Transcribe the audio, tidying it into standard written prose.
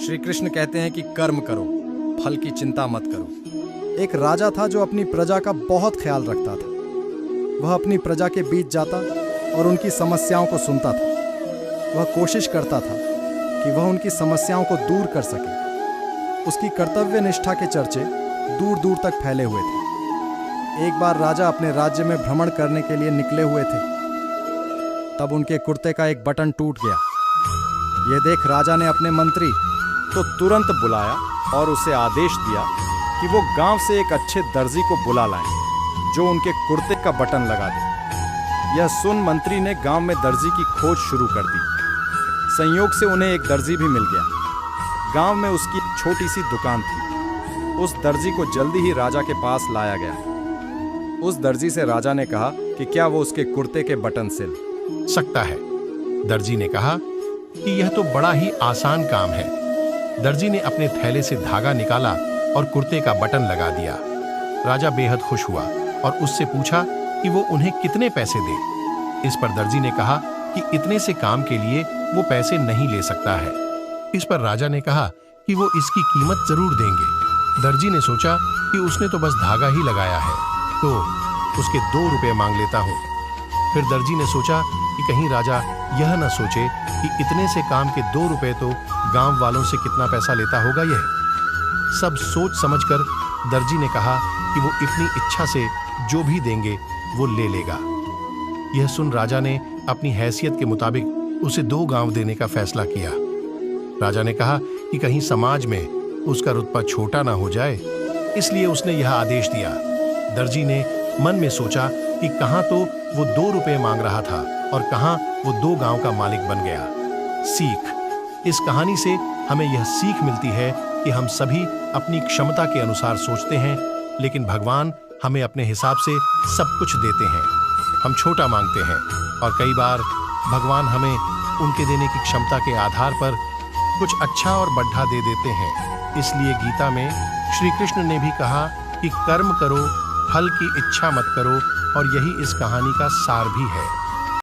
श्री कृष्ण कहते हैं कि कर्म करो, फल की चिंता मत करो। एक राजा था जो अपनी प्रजा का बहुत ख्याल रखता था। वह अपनी प्रजा के बीच जाता और उनकी समस्याओं को सुनता था। वह कोशिश करता था कि वह उनकी समस्याओं को दूर कर सके। उसकी कर्तव्य निष्ठा के चर्चे दूर दूर तक फैले हुए थे। एक बार राजा अपने राज्य में भ्रमण करने के लिए निकले हुए थे। तब उनके कुर्ते का एक बटन टूट गया। यह देख राजा ने अपने मंत्री को तुरंत बुलाया और उसे आदेश दिया कि वो गांव से एक अच्छे दर्जी को बुला लाएं, जो उनके कुर्ते का बटन लगा दे। यह सुन मंत्री ने गांव में दर्जी की खोज शुरू कर दी। संयोग से उन्हें एक दर्जी भी मिल गया। गांव में उसकी एक छोटी सी दुकान थी। उस दर्जी को जल्दी ही राजा के पास लाया गया। उस दर्जी से राजा ने कहा कि क्या वो उसके कुर्ते के बटन सिल सकता है। दर्जी ने कहा कि यह तो बड़ा ही आसान काम है। दर्जी ने अपने थैले से धागा निकाला और कुर्ते का बटन लगा दिया। राजा बेहद खुश हुआ और उससे पूछा कि वो उन्हें कितने पैसे दे। इस पर दर्जी ने कहा कि इतने से काम के लिए वो पैसे नहीं ले सकता है। इस पर राजा ने कहा कि वो इसकी कीमत जरूर देंगे। दर्जी ने सोचा कि उसने तो बस धागा ही लगाया है, तो उसके 2 रुपए मांग लेता हूं। फिर दर्जी ने सोचा कि कहीं राजा यह न सोचे कि इतने से काम के 2 रुपए तो गांव वालों से कितना पैसा लेता होगा। यह सब सोच समझकर दर्जी ने कहा कि वो इतनी इच्छा से जो भी देंगे वो ले लेगा। यह सुन राजा ने अपनी हैसियत के मुताबिक उसे 2 गांव देने का फैसला किया। राजा ने कहा कि कहीं समाज में उसका रुतबा छोटा ना हो जाए, इसलिए उसने यह आदेश दिया। दर्जी ने मन में सोचा कि कहां तो वो 2 रुपए मांग रहा था और कहां वो 2 गांव का मालिक बन गया। सीख। इस कहानी से हमें यह सीख मिलती है कि हम सभी अपनी क्षमता के अनुसार सोचते हैं, लेकिन भगवान हमें अपने हिसाब से सब कुछ देते हैं। हम छोटा मांगते हैं और कई बार भगवान हमें उनके देने की क्षमता के आधार पर कुछ अच्छा और बढ़ा दे देते हैं। इसलिए गीता में श्री कृष्ण ने भी कहा कि कर्म करो, फल की इच्छा मत करो, और यही इस कहानी का सार भी है।